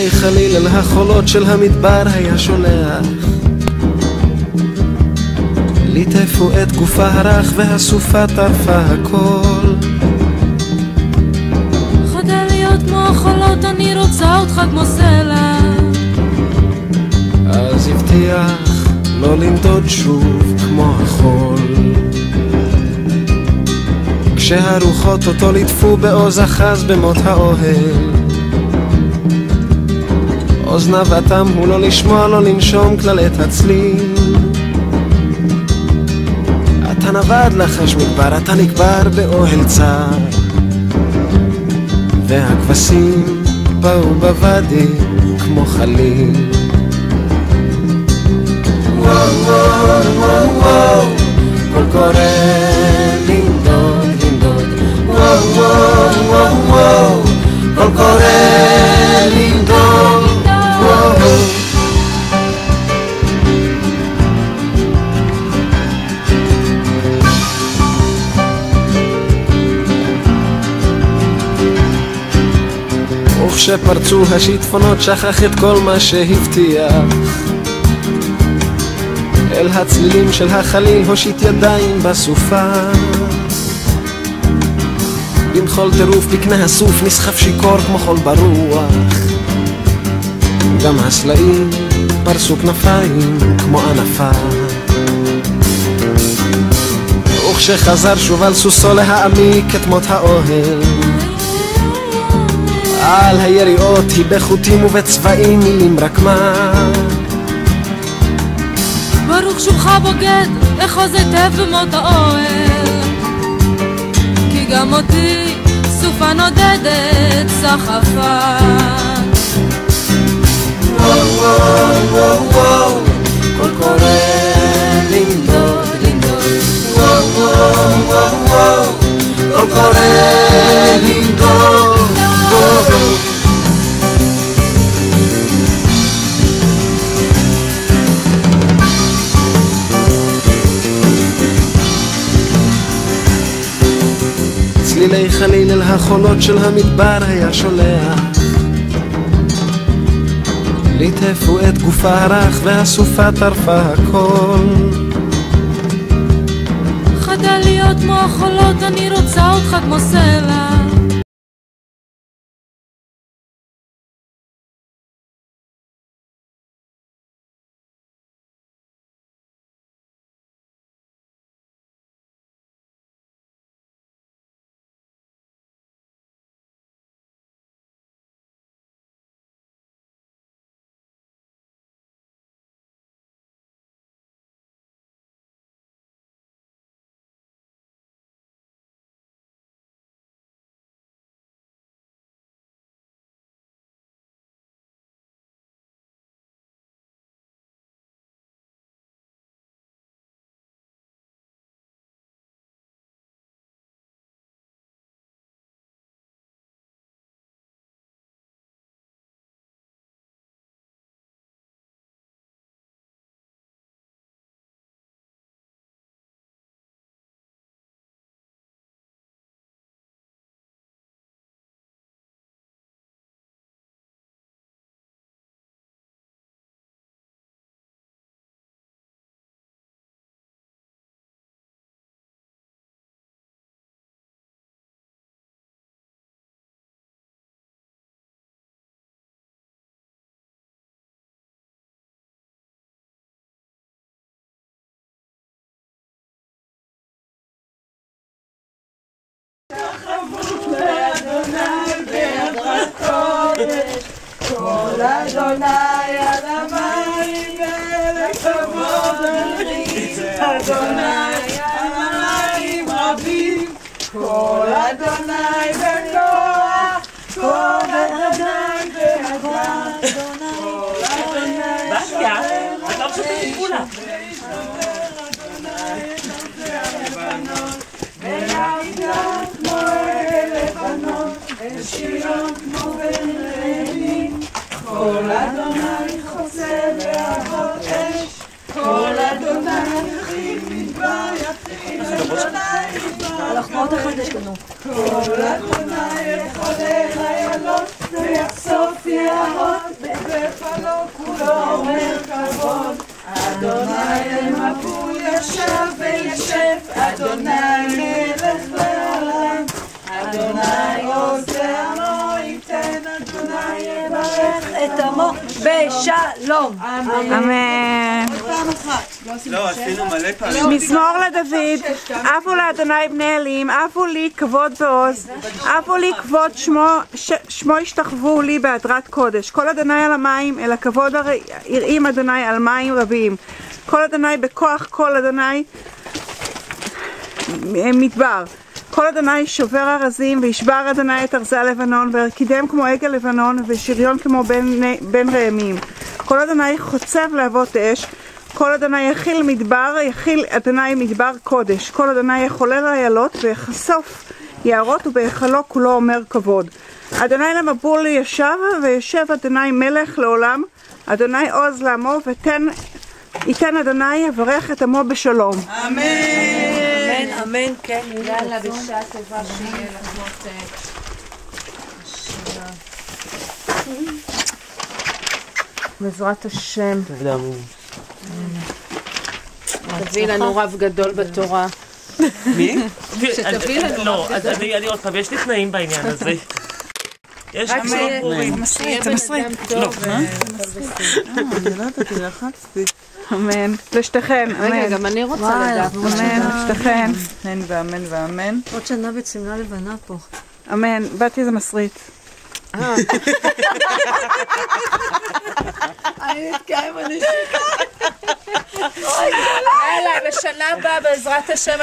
צלילי חליל אל החולות של המדבר היה שולח, ליטפו את גופה הרך והסופה טרפה הכל. חדל להיות כמו החולות, אני רוצה אותך כמו סלע. אז הבטיח לא למדוד שוב כמו החול. כשהרוחות אותו ליטפו בעוז אחז במות האוהל, אוזניו אטם הוא לא לשמוע לא לנשום כלל את הצליל. אתה נבד לחש מדבר, אתה נקבר באוהל צר, והכבשים באו בוואדי כמו חליל. וואו וואו וואו וואו, קול קורא לנדוד לנדוד. וואו וואו וואו וואו, קול קורא לנדוד. וכשפרצו השיטפונות שכח את כל מה שהבטיח, אל הצלילים של החליל הושיט ידיים בסופה. במחול טירוף בקנה הסוף נסחף שיקור כמו חול ברוח, גם הסלעים פרסו כנפיים כמו ענפה. וכשחזר שוב על סוסו להעמיק את מות האוהל, על היריעות היא בחוטים ובצבעים מילים רק מה. ברוך שובך בוגד, אחוז היטב במות האוהל, כי גם אותי סופה נודדת סחפה. וואו וואו וואו וואו, קול קורא לנדוד לנדוד. וואו וואו וואו וואו, קול קורא לנדוד. צלילי חליל אל החולות של המדבר היה שולח, ליטפו את גופה הרך והסופה טרפה הכל. חדל להיות כמו החולות, אני רוצה אותך כמו סלע. כל אדוני על המים ולכבוד הרים, אדוני על המים רבים, כל אדוני בכוח, כל אדוני בהגן, כל אדוני שומר והעידן כמו לבנון, ושירון כמו בן רעים. כל אדוני חוצה באבות אש, כל אדוני יחיד מדבר יחיד, אדוני מדבר. כל אדוני יכול לחיילות ויחשוף יערות. כולו אומר כבוד. אדוני למבול ישב וישב, אדוני מלך לעולם. אדוני עושה עמו ייתן, אדוני יברך את עמו בשלום. אמן. לא, עשינו מלא פעמים. מזמור לדוד, אבו לאדוני בני אלים, אבו לי כבוד ועוז, אבו לי כבוד שמו ישתחוו לי בהדרת קודש. כל אדוני על המים, אל הכבוד יראים אדוני על מים רבים. כל אדוני בכוח, כל אדוני מדבר. כל אדוני שובר ארזים, וישבר אדוני את ארזי הלבנון, וירקידם כמו עגל לבנון, ושריון כמו בין ראמים. כל אדוני חוצב להבות אש, כל אדוני יכיל מדבר, יכיל אדוני מדבר קודש. כל אדוני יחולל איילות, ויחשוף יערות, ובהיכלו כולו אומר כבוד. אדוני למבול ישב, וישב אדוני מלך לעולם. אדוני עוז לעמו, ייתן אדוני יברך את עמו בשלום. אמן. אמן, אמן, כן. יאללה, בשעה טובה שיהיה לחמות בעזרת השם. תביא לנו רב גדול בתורה. מי? שתביא לנו לא, אז אני עוד פעם, יש לי תנאים בעניין הזה. יש לי תנאים. שיהיה בן אדם טוב. אני לא יודעת, לחצתי. אמן. לשתכן, אמן. רגע, גם אני רוצה לדעת. אמן, לשתכן. אמן ואמן ואמן. עוד שנה בצמלה לבנה פה. אמן. באתי איזה מסריט. אני נתקעה עם הנשיקה. יאללה, בשנה הבאה בעזרת השם